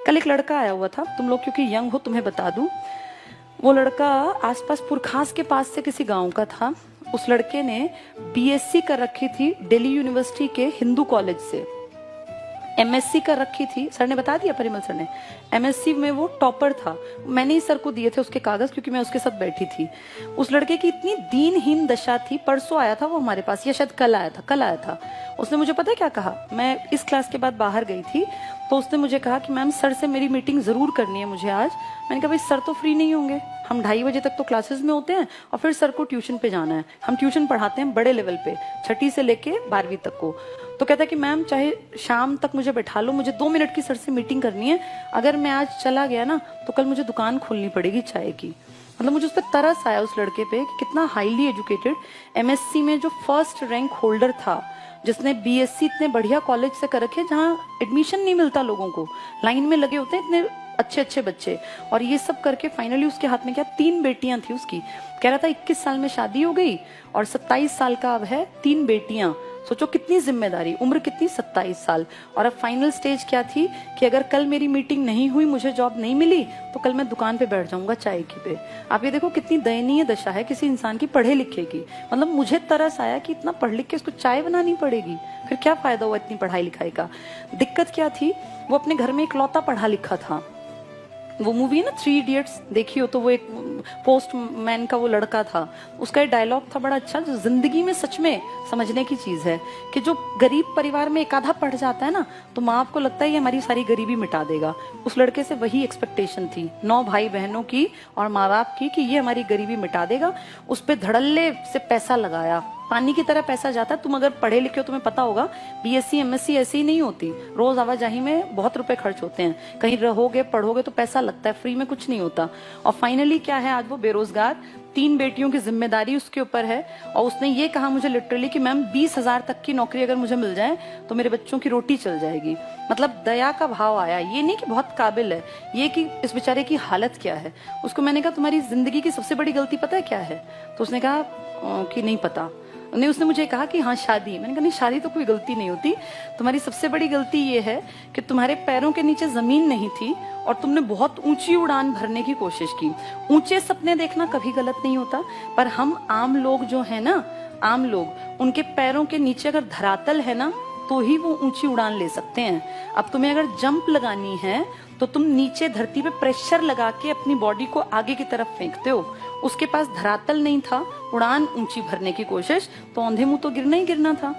कल एक लड़का आया हुआ था, तुम लोग क्योंकि यंग हो तुम्हें बता दूं, वो लड़का आसपास पुरखास के पास से किसी गांव का था। उस लड़के ने बीएससी कर रखी थी दिल्ली यूनिवर्सिटी के हिंदू कॉलेज से, एमएससी कर रखी थी, सर ने बता दिया, परिमल सर ने। एमएससी में वो टॉपर था। मैंने ही सर को दिए थे उसके कागज, क्योंकि मैं उसके साथ बैठी थी। उस लड़के की इतनी दीनहीन दशा थी। परसों आया था वो हमारे पास, या शायद कल आया था। उसने मुझे पता है क्या कहा, मैं इस क्लास के बाद बाहर गई थी तो उसने मुझे कहा कि मैम सर से मेरी मीटिंग जरूर करनी है मुझे आज। मैंने कहा भाई सर तो फ्री नहीं होंगे, हम 2:30 बजे तक तो क्लासेस में होते हैं और फिर सर को ट्यूशन पे जाना है। हम ट्यूशन पढ़ाते हैं बड़े लेवल पे, 6ठी से लेके 12वीं तक को। तो कहता है कि मैम चाहे शाम तक मुझे बैठा लो, मुझे 2 मिनट की सर से मीटिंग करनी है। अगर मैं आज चला गया ना तो कल मुझे दुकान खोलनी पड़ेगी चाय की। मतलब मुझे उस पर तरस आया उस लड़के पे कि कितना हाईली एजुकेटेड, एमएससी में जो फर्स्ट रैंक होल्डर था, जिसने बीएससी इतने बढ़िया कॉलेज से कर रखे जहाँ एडमिशन नहीं मिलता लोगों को, लाइन में लगे होते हैं इतने अच्छे अच्छे बच्चे, और ये सब करके फाइनली उसके हाथ में क्या 3 बेटियां थी उसकी। कह रहा था 21 साल में शादी हो गई और 27 साल का अब है, 3 बेटियां। सोचो कितनी जिम्मेदारी, उम्र कितनी, 27 साल। और अब फाइनल स्टेज क्या थी कि अगर कल मेरी मीटिंग नहीं हुई, मुझे जॉब नहीं मिली, तो कल मैं दुकान पे बैठ जाऊंगा चाय की पे। आप ये देखो कितनी दयनीय दशा है किसी इंसान की पढ़े लिखे की। मतलब मुझे तरस आया कि इतना पढ़ लिख के उसको चाय बनानी पड़ेगी, फिर क्या फायदा हुआ इतनी पढ़ाई लिखाई का। दिक्कत क्या थी, वो अपने घर में इकलौता पढ़ा लिखा था। वो मूवी है ना 3 इडियट्स, देखी हो तो, वो एक पोस्टमैन का वो लड़का था, उसका एक डायलॉग था बड़ा अच्छा, जो जिंदगी में सच में समझने की चीज है कि जो गरीब परिवार में एक आधा पढ़ जाता है ना, तो माँ बाप को लगता है ये हमारी सारी गरीबी मिटा देगा। उस लड़के से वही एक्सपेक्टेशन थी 9 भाई बहनों की और माँ बाप की कि ये हमारी गरीबी मिटा देगा। उस पर धड़ल्ले से पैसा लगाया, पानी की तरह पैसा जाता है। तुम अगर पढ़े लिखे हो तुम्हें पता होगा, बीएससी एमएससी ऐसी ही नहीं होती, रोज आवाजाही में बहुत रुपए खर्च होते हैं, कहीं रहोगे पढ़ोगे तो पैसा लगता है, फ्री में कुछ नहीं होता। और फाइनली क्या है, आज वो बेरोजगार, 3 बेटियों की जिम्मेदारी उसके ऊपर है। और उसने ये कहा मुझे लिटरली कि मैम 20,000 तक की नौकरी अगर मुझे मिल जाए तो मेरे बच्चों की रोटी चल जाएगी। मतलब दया का भाव आया, ये नहीं कि बहुत काबिल है, ये कि इस बेचारे की हालत क्या है। उसको मैंने कहा तुम्हारी जिंदगी की सबसे बड़ी गलती पता है क्या है? तो उसने कहा कि नहीं पता। नहीं, उसने मुझे कहा कि हाँ शादी। मैंने कहा नहीं, शादी तो कोई गलती नहीं होती, तुम्हारी सबसे बड़ी गलती ये है कि तुम्हारे पैरों के नीचे जमीन नहीं थी और तुमने बहुत ऊंची उड़ान भरने की कोशिश की। ऊंचे सपने देखना कभी गलत नहीं होता, पर हम आम लोग जो है ना, आम लोग, उनके पैरों के नीचे अगर धरातल है ना तो ही वो ऊंची उड़ान ले सकते हैं। अब तुम्हें अगर जंप लगानी है तो तुम नीचे धरती पे प्रेशर लगा के अपनी बॉडी को आगे की तरफ फेंकते हो। उसके पास धरातल नहीं था, उड़ान ऊंची भरने की कोशिश, तो औंधे मुंह तो गिरना ही गिरना था।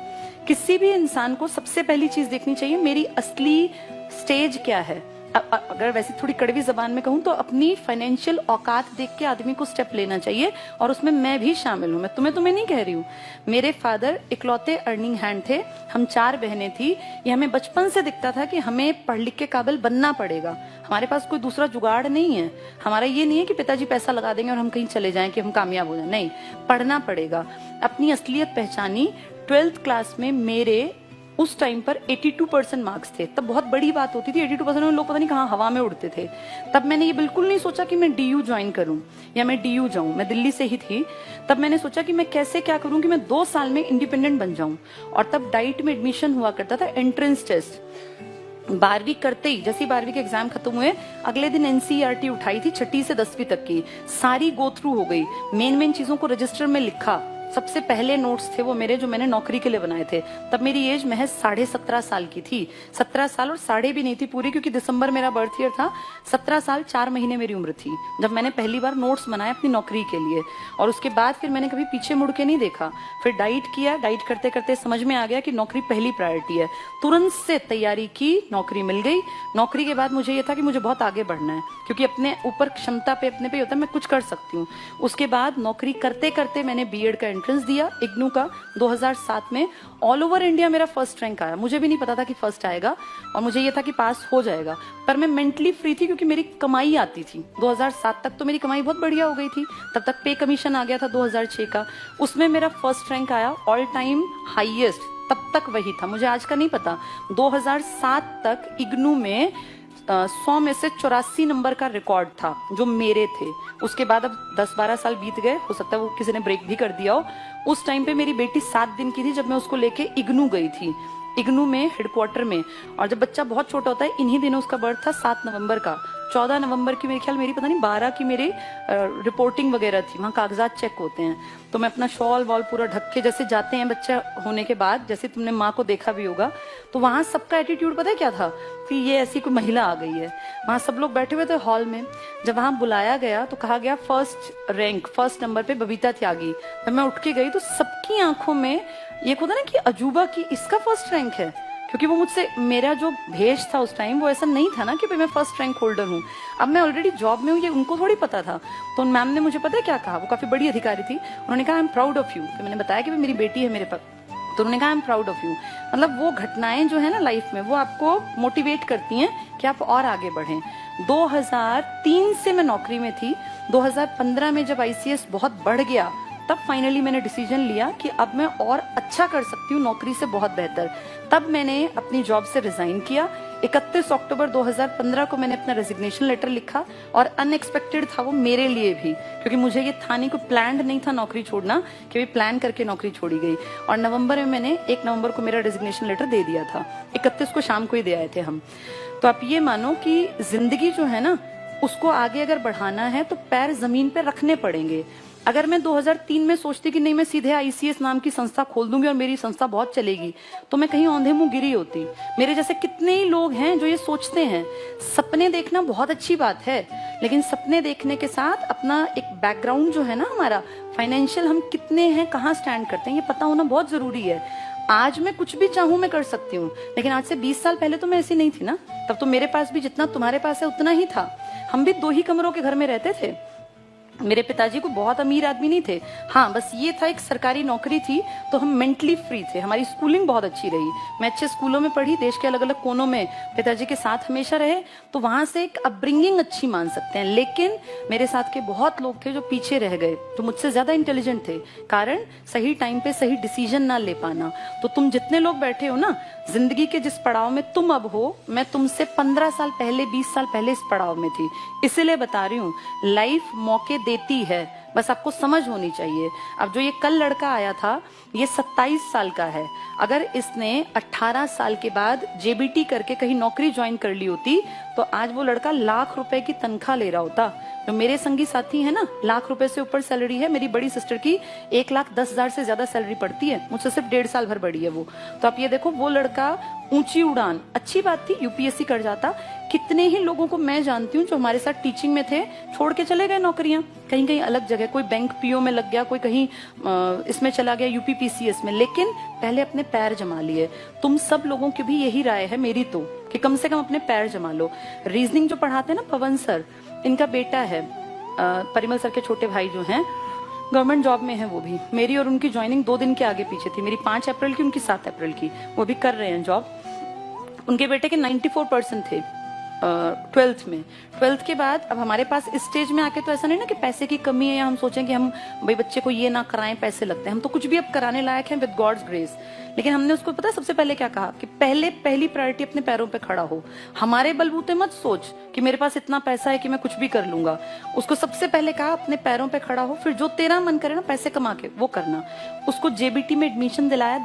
किसी भी इंसान को सबसे पहली चीज देखनी चाहिए, मेरी असली स्टेज क्या है। अगर वैसे थोड़ी कड़वी जबान में कहूं तो अपनी फाइनेंशियल औकात देख के आदमी को स्टेप लेना चाहिए, और उसमें मैं भी शामिल हूं। मैं तुम्हें नहीं कह रही हूँ। मेरे फादर इकलौते अर्निंग हैंड थे, हम 4 बहनें थी। ये हमें बचपन से दिखता था कि हमें पढ़ लिख के काबिल बनना पड़ेगा, हमारे पास कोई दूसरा जुगाड़ नहीं है। हमारा ये नहीं है कि पिताजी पैसा लगा देंगे और हम कहीं चले जाएं कि हम कामयाब हो जाए, नहीं, पढ़ना पड़ेगा। अपनी असलियत पहचानी 12th क्लास में। मेरे उस टाइम पर 82% मार्क्स थे, तब बहुत बड़ी बात होती थी। 82% में लोग पता नहीं कहाँ हवा में उड़ते थे। तब मैंने ये बिल्कुल नहीं सोचा कि मैं डीयू ज्वाइन करूं या मैं डीयू जाऊं, मैं दिल्ली से ही थी। तब मैंने सोचा कि मैं कैसे क्या करूं कि मैं 2 साल में इंडिपेंडेंट बन जाऊं। और तब डाइट में एडमिशन हुआ करता था, एंट्रेंस टेस्ट। 12वीं करते ही, जैसे 12वीं के एग्जाम खत्म हुए, अगले दिन एनसीईआरटी उठाई थी 6ठी से 10वीं तक की, सारी गो थ्रू हो गई। मेन चीजों को रजिस्टर में लिखा। सबसे पहले नोट्स थे वो मेरे, जो मैंने नौकरी के लिए बनाए थे। तब मेरी एज महज 17.5 साल की थी। 17 साल और साढ़े भी नहीं थी पूरी, क्योंकि दिसंबर मेरा बर्थ ईयर था। 17 साल 4 महीने मेरी उम्र थी जब मैंने पहली बार नोट्स बनाए अपनी नौकरी के लिए। और उसके बाद फिर मैंने कभी पीछे मुड़ के नहीं देखा। फिर डाइट किया, डाइट करते करते समझ में आ गया कि नौकरी पहली प्रायोरिटी है। तुरंत से तैयारी की, नौकरी मिल गई। नौकरी के बाद मुझे ये था कि मुझे बहुत आगे बढ़ना है, क्योंकि अपने ऊपर क्षमता पे अपने पे होता है, मैं कुछ कर सकती हूँ। उसके बाद नौकरी करते करते मैंने बीएड का एंट्रेंस दिया, इग्नू का, 2007 में। ऑल ओवर इंडिया मेरा फर्स्ट रैंक आया। मुझे भी नहीं पता था कि फर्स्ट आएगा, और मुझे ये था कि पास हो जाएगा, पर मैं मेंटली फ्री थी क्योंकि मेरी कमाई आती थी। 2007 तक तो मेरी कमाई बहुत बढ़िया हो गई थी। तब तक पे कमीशन आ गया था 2006 का, उसमें मेरा फर्स्ट रैंक आया, ऑल टाइम हाईएस्ट। तब तक वही था, मुझे आज का नहीं पता। 2007 तक इग्नू में 100 में से 84 नंबर का रिकॉर्ड था जो मेरे थे। उसके बाद अब 10-12 साल बीत गए, हो सकता है वो किसी ने ब्रेक भी कर दिया हो। उस टाइम पे मेरी बेटी 7 दिन की थी जब मैं उसको लेके इग्नू गई थी। इग्नू में हेडक्वार्टर में। और जब बच्चा बहुत छोटा होता है, इन्हीं दिनों उसका बर्थ था 7 नवंबर का, 14 नवंबर की मेरे ख्याल मेरी पता नहीं 12 की मेरी रिपोर्टिंग वगैरह थी, वहाँ कागजात चेक होते हैं। तो मैं अपना शॉल वॉल पूरा ढक के जैसे जाते हैं बच्चा होने के बाद, जैसे तुमने माँ को देखा भी होगा, तो वहां सबका एटीट्यूड पता है क्या था कि ये ऐसी कोई महिला आ गई है। वहां सब लोग बैठे हुए थे हॉल में। जब वहां बुलाया गया तो कहा गया फर्स्ट रैंक, फर्स्ट नंबर पे बबीता त्यागी। जब मैं उठ के गई तो सबकी आंखों में ये होता ना कि अजूबा की इसका फर्स्ट रैंक है, क्योंकि वो मुझसे, मेरा जो भेष था उस टाइम वो ऐसा नहीं था ना कि भाई मैं फर्स्ट रैंक होल्डर हूँ। अब मैं ऑलरेडी जॉब में हूँ, ये उनको थोड़ी पता था। तो मैम ने मुझे पता है क्या कहा, वो काफी बड़ी अधिकारी थी, उन्होंने कहा I am proud of you. तो मैंने बताया कि मेरी बेटी है मेरे पास, तो उन्होंने कहा I am proud of you. मतलब वो घटनाएं जो है ना लाइफ में, वो आपको मोटिवेट करती हैं कि आप और आगे बढ़ें। 2003 से मैं नौकरी में थी। 2015 में जब आईसीएस बहुत बढ़ गया, तब फाइनली मैंने डिसीजन लिया कि अब मैं और अच्छा कर सकती हूँ नौकरी से बहुत बेहतर। तब मैंने अपनी जॉब से रिजाइन किया। 31 अक्टूबर 2015 को मैंने अपना रेजिग्नेशन लेटर लिखा, और अनएक्सपेक्टेड था वो मेरे लिए भी, क्योंकि मुझे ये था नहीं, कोई प्लान नहीं था नौकरी छोड़ना, कि भी प्लान करके नौकरी छोड़ी गई। और नवंबर में मैंने 1 नवंबर को मेरा रेजिग्नेशन लेटर दे दिया था, 31 को शाम को ही दे आए थे हम। तो आप ये मानो कि जिंदगी जो है ना, उसको आगे अगर बढ़ाना है तो पैर जमीन पे रखने पड़ेंगे। अगर मैं 2003 में सोचती कि नहीं मैं सीधे आईसीएस नाम की संस्था खोल दूंगी और मेरी संस्था बहुत चलेगी, तो मैं कहीं औंधे मुंह गिरी होती। मेरे जैसे कितने ही लोग हैं जो ये सोचते हैं। सपने देखना बहुत अच्छी बात है, लेकिन सपने देखने के साथ अपना एक बैकग्राउंड जो है ना हमारा फाइनेंशियल, हम कितने हैं, कहाँ स्टैंड करते हैं, ये पता होना बहुत जरूरी है। आज मैं कुछ भी चाहूं मैं कर सकती हूँ, लेकिन आज से 20 साल पहले तो मैं ऐसी नहीं थी ना। तब तो मेरे पास भी जितना तुम्हारे पास है उतना ही था। हम भी 2 ही कमरों के घर में रहते थे। मेरे पिताजी को बहुत अमीर आदमी नहीं थे, हाँ बस ये था एक सरकारी नौकरी थी, तो हम मेंटली फ्री थे। हमारी स्कूलिंग बहुत अच्छी रही, मैं अच्छे स्कूलों में पढ़ी, देश के अलग अलग कोनों में पिताजी के साथ हमेशा रहे, तो वहां से एक अपब्रिंगिंग अच्छी मान सकते हैं। लेकिन मेरे साथ के बहुत लोग थे जो पीछे रह गए, जो मुझसे ज्यादा इंटेलिजेंट थे, कारण सही टाइम पे सही डिसीजन ना ले पाना। तो तुम जितने लोग बैठे हो ना, जिंदगी के जिस पड़ाव में तुम अब हो, मैं तुमसे 15 साल पहले, 20 साल पहले इस पड़ाव में थी। इसीलिए बता रही हूँ, लाइफ मौके देती है, बस आपको समझ होनी चाहिए। अब जो ये कल लड़का आया था, ये 27 साल का है। अगर इसने 18 साल के बाद जेबीटी करके कहीं नौकरी ज्वाइन कर ली होती, तो आज वो लड़का लाख रुपए की तनख्वाह ले रहा होता। जो मेरे संगी साथी है ना, लाख रुपए से ऊपर सैलरी है। मेरी बड़ी सिस्टर की 1,10,000 से ज्यादा सैलरी पड़ती है, मुझसे सिर्फ 1.5 साल भर बड़ी है वो। तो आप ये देखो, वो लड़का ऊंची उड़ान, अच्छी बात थी, यूपीएससी कर जाता। कितने ही लोगों को मैं जानती हूँ जो हमारे साथ टीचिंग में थे, छोड़ के चले गए नौकरियां, कहीं कहीं अलग जगह, कोई बैंक पीओ में लग गया, कोई कहीं इसमें चला गया यूपीपीसीएस में, लेकिन पहले अपने पैर जमा लिए। तुम सब लोगों की भी यही राय है मेरी तो, कि कम से कम अपने पैर जमा लो। रीजनिंग जो पढ़ाते हैं ना पवन सर, इनका बेटा है, परिमल सर के छोटे भाई जो हैं, गवर्नमेंट जॉब में है वो भी। मेरी और उनकी ज्वाइनिंग 2 दिन के आगे पीछे थी, मेरी 5 अप्रैल की, उनकी 7 अप्रैल की। वो भी कर रहे हैं जॉब। उनके बेटे के 94% थे 12th में। 12th के बाद अब हमारे पास इस स्टेज में आके तो ऐसा नहीं ना कि पैसे की कमी है, या हम सोचें कि हम भाई बच्चे को ये ना कराएं, पैसे लगते हैं। हम तो कुछ भी अब कराने लायक हैं विद गॉड्स ग्रेस। लेकिन हमने उसको पता सबसे पहले क्या कहा, कि पहली प्रायोरिटी अपने पैरों पे खड़ा हो। हमारे बलबूते मत सोच कि मेरे पास इतना पैसा है कि मैं कुछ भी कर लूंगा। उसको सबसे पहले कहा अपने पैरों पे खड़ा हो, फिर जो तेरा मन करे ना पैसे कमा के वो करना। उसको जेबीटी में एडमिशन दिलाया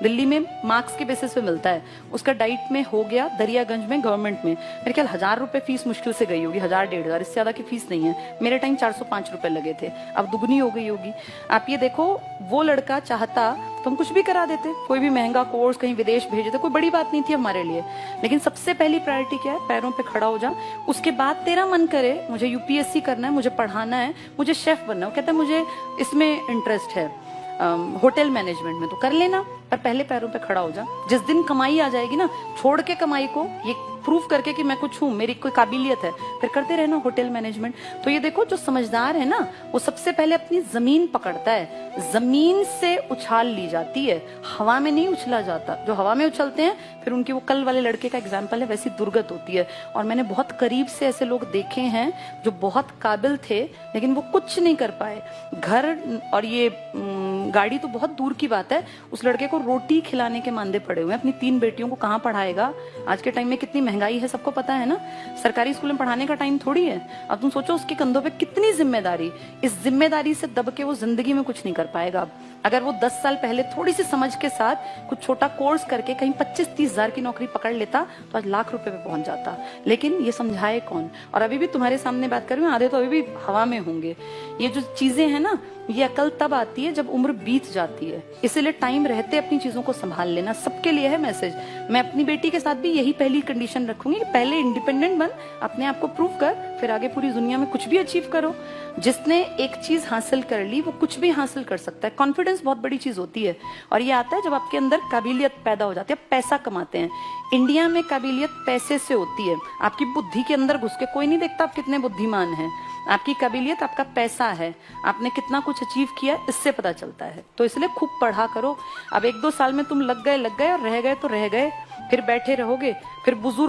दिल्ली में मार्क्स के बेसिस पे मिलता है। उसका डाइट में हो गया दरियागंज में गवर्नमेंट में, मेरे ख्याल 1000 रुपए फीस मुश्किल से गई होगी, 1000-1500, इससे ज्यादा की फीस नहीं है। मेरे टाइम 405 रुपए लगे थे, अब दुगनी हो गई होगी। आप ये देखो, वो लड़का चाहता तो हम कुछ भी करा देते, कोई भी महंगा कोर्स कहीं विदेश भेज देते, कोई बड़ी बात नहीं थी हमारे लिए। लेकिन सबसे पहली प्रायोरिटी क्या है, पैरों पे खड़ा हो जा। उसके बाद तेरा मन करे मुझे यूपीएससी करना है, मुझे पढ़ाना है, मुझे शेफ बनना है, वो कहता है मुझे इसमें इंटरेस्ट है होटल मैनेजमेंट में, तो कर लेना, पर पहले पैरों पे खड़ा हो जा। जिस दिन कमाई आ जाएगी ना, छोड़ के कमाई को, ये प्रूव करके कि मैं कुछ हूँ, मेरी कोई काबिलियत है, फिर करते रहना होटल मैनेजमेंट। तो ये देखो, जो समझदार है ना, वो सबसे पहले अपनी जमीन पकड़ता है। जमीन से उछाल ली जाती है, हवा में नहीं उछला जाता। जो हवा में उछलते हैं, फिर उनकी, वो कल वाले लड़के का एग्जाम्पल है, वैसी दुर्गत होती है। और मैंने बहुत करीब से ऐसे लोग देखे हैं जो बहुत काबिल थे, लेकिन वो कुछ नहीं कर पाए। घर और ये गाड़ी तो बहुत दूर की बात है, उस लड़के को रोटी खिलाने के मानदे पड़े हुए हैं। अपनी 3 बेटियों को कहाँ पढ़ाएगा? आज के टाइम में कितनी महंगाई है, सबको पता है ना। सरकारी स्कूल में पढ़ाने का टाइम थोड़ी है। अब तुम सोचो उसके कंधों पे कितनी जिम्मेदारी। इस जिम्मेदारी से दब के वो जिंदगी में कुछ नहीं कर पाएगा। अगर वो 10 साल पहले थोड़ी सी समझ के साथ कुछ छोटा कोर्स करके कहीं 25-30 हजार की नौकरी पकड़ लेता तो आज लाख रुपए पे पहुंच जाता। लेकिन ये समझाए कौन? और अभी भी तुम्हारे सामने बात कर रही हूँ, आधे तो अभी भी हवा में होंगे। ये जो चीजें हैं ना, ये अकल तब आती है जब उम्र बीत जाती है। इसीलिए टाइम रहते अपनी चीजों को संभाल लेना। सबके लिए है मैसेज। मैं अपनी बेटी के साथ भी यही पहली कंडीशन रखूंगी कि पहले इंडिपेंडेंट बन, अपने आप को प्रूव कर, फिर आगे पूरी दुनिया में कुछ भी अचीव करो। जिसने एक चीज हासिल कर ली वो कुछ भी हासिल कर सकता है। कॉन्फिडेंस बहुत बड़ी चीज होती है और ये आता है जब आपके अंदर काबिलियत पैदा हो जाती है। पैसा कमाते हैं इंडिया में, काबिलियत पैसे से होती है। आपकी बुद्धि के अंदर घुस के कोई नहीं देखता आप कितने बुद्धिमान हैं। आपकी काबिलियत आपका पैसा है, आपने कितना कुछ अचीव किया इससे पता चलता है। तो इसलिए खूब पढ़ा करो। अब 1-2 साल में तुम लग गए और रह गए तो रह गए, फिर बैठे रहोगे, फिर बुजुर्ग